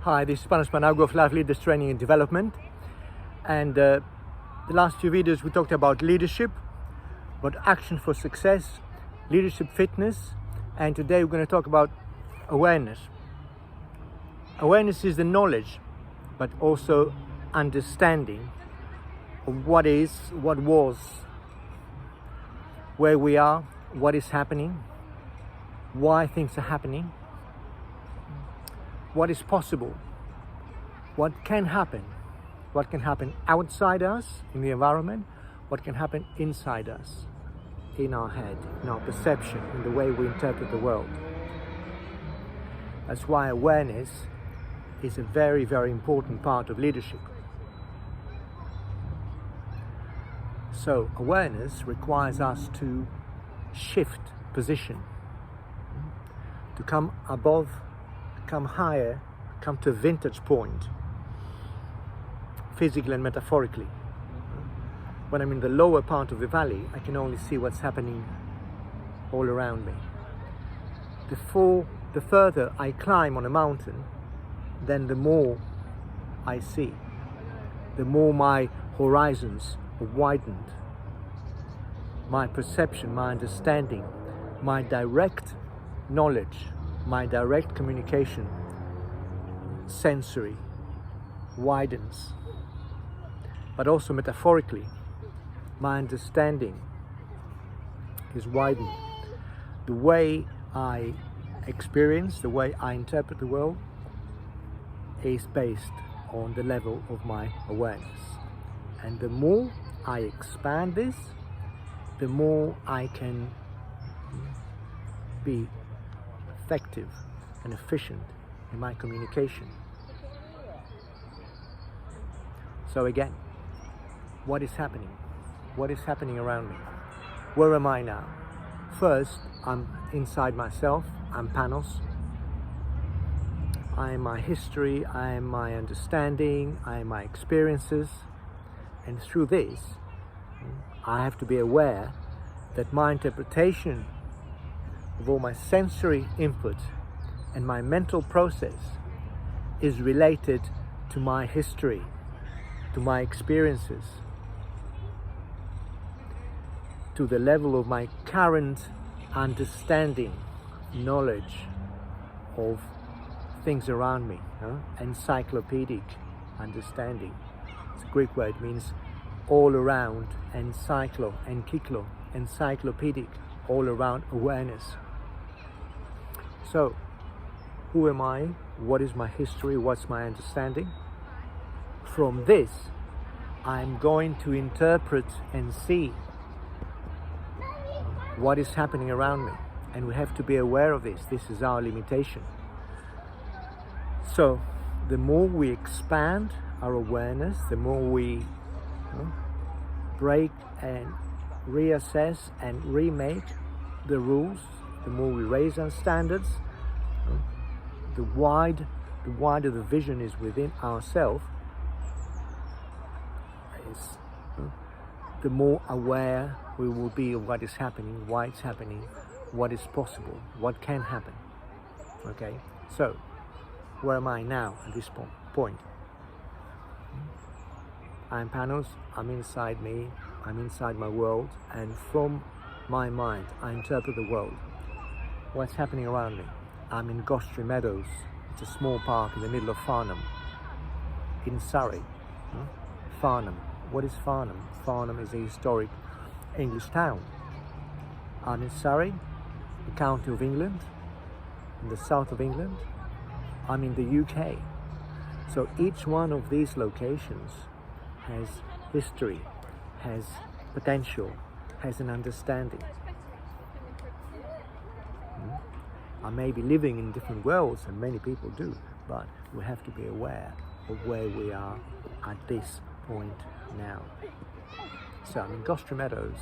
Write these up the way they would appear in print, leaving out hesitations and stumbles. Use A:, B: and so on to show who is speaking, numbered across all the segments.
A: Hi, this is Panos Panagou of Life Leaders Training and Development. And the last few videos we talked about leadership, about action for success, leadership fitness, and today we're going to talk about awareness. Awareness is the knowledge, but also understanding of what is, what was, where we are, what is happening, why things are happening, what is possible, what can happen outside us in the environment, what can happen inside us, in our head, in our perception, in the way we interpret the world. That's why awareness is a very, very important part of leadership. So awareness requires us to shift position, to come above, come higher, come to a vantage point, physically and metaphorically. When I'm in the lower part of the valley, I can only see what's happening all around me. The further I climb on a mountain, then the more I see, the more my horizons are widened, my perception, my understanding, my direct knowledge, my direct communication, sensory, widens. But also metaphorically, my understanding is widened. The way I experience, the way I interpret the world is based on the level of my awareness. And the more I expand this, the more I can be effective and efficient in my communication. So again, what is happening? What is happening around me? Where am I now? First, I'm inside myself. I'm Panos. I am my history, I am my understanding, I am my experiences. And through this, I have to be aware that my interpretation of all my sensory input and my mental process is related to my history, to my experiences, to the level of my current understanding, knowledge of things around me, encyclopedic understanding. It's a Greek word, means all around, encyclopedic, all around awareness. So, who am I? What is my history? What's my understanding? From this, I'm going to interpret and see what is happening around me. And we have to be aware of this. This is our limitation. So, the more we expand our awareness, the more we break and reassess and remake the rules, the more we raise our standards, the wider the vision is within ourselves, the more aware we will be of what is happening, why it's happening, what is possible, what can happen. Okay, so where am I now at this point? I'm Panos, I'm inside me, I'm inside my world, and from my mind I interpret the world. What's happening around me? I'm in Gostrey Meadows. It's a small park in the middle of Farnham, in Surrey. Farnham. What is Farnham? Farnham is a historic English town. I'm in Surrey, the county of England, in the south of England. I'm in the UK. So each one of these locations has history, has potential, has an understanding. I may be living in different worlds, and many people do, but we have to be aware of where we are at this point now. So I'm in Gostrey Meadows,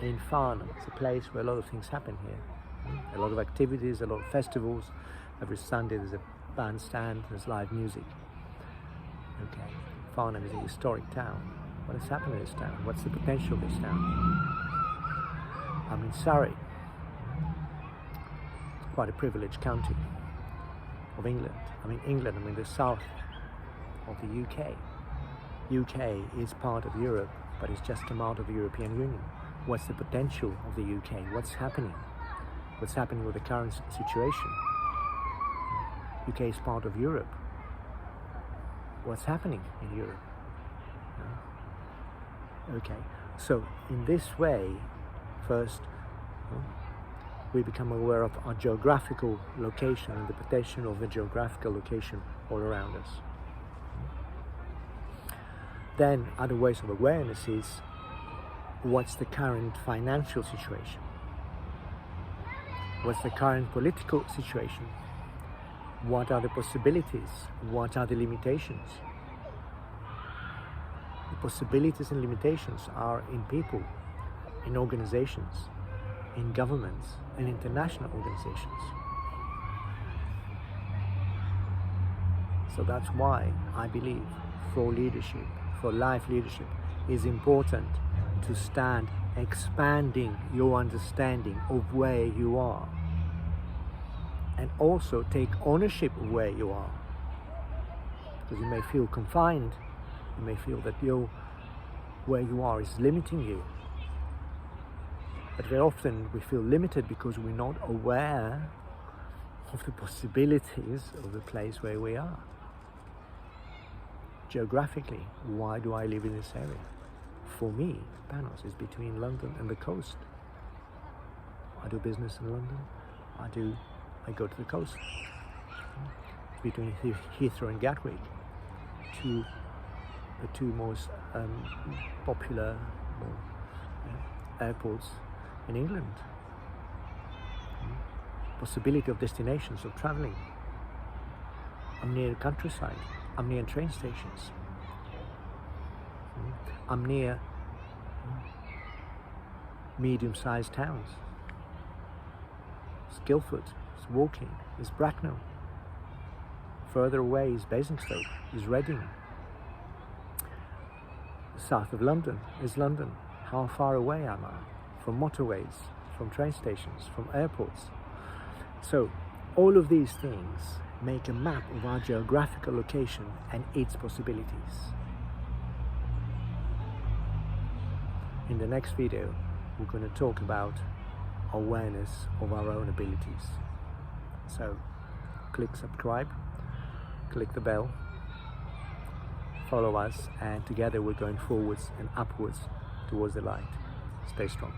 A: in Farnham. It's a place where a lot of things happen here. A lot of activities, a lot of festivals. Every Sunday there's a bandstand, there's live music. Okay, Farnham is a historic town. What has happened in this town? What's the potential of this town? I'm in Surrey. It's quite a privileged county. of England. I mean England, I mean the south of the UK. UK is part of Europe, but it's just come out of the European Union. What's the potential of the UK? What's happening? What's happening with the current situation? UK is part of Europe. What's happening in Europe? Okay, so in this way, first, we become aware of our geographical location and the potential of the geographical location all around us. Then other ways of awareness is what's the current financial situation? What's the current political situation? What are the possibilities? What are the limitations? The possibilities and limitations are in people, in organizations, in governments, and international organizations. So that's why I believe for leadership, for life leadership, is important to stand expanding your understanding of where you are, and also take ownership of where you are. Because you may feel confined, you may feel that where you are is limiting you. But very often we feel limited because we're not aware of the possibilities of the place where we are. Geographically, why do I live in this area? For me, Panos is between London and the coast. I do business in London. I go to the coast. It's between Heathrow and Gatwick, the two most popular airports in England. Possibility of destinations, of traveling. I'm near the countryside. I'm near train stations. I'm near medium-sized towns. It's Guildford, it's Woking, it's Bracknell. Further away is Basingstoke, is Reading. South of London is London. How far away am I from motorways, from train stations, from airports? So all of these things make a map of our geographical location and its possibilities. In the next video, we're going to talk about awareness of our own abilities. So click subscribe, click the bell, follow us, and together we're going forwards and upwards towards the light. Stay strong.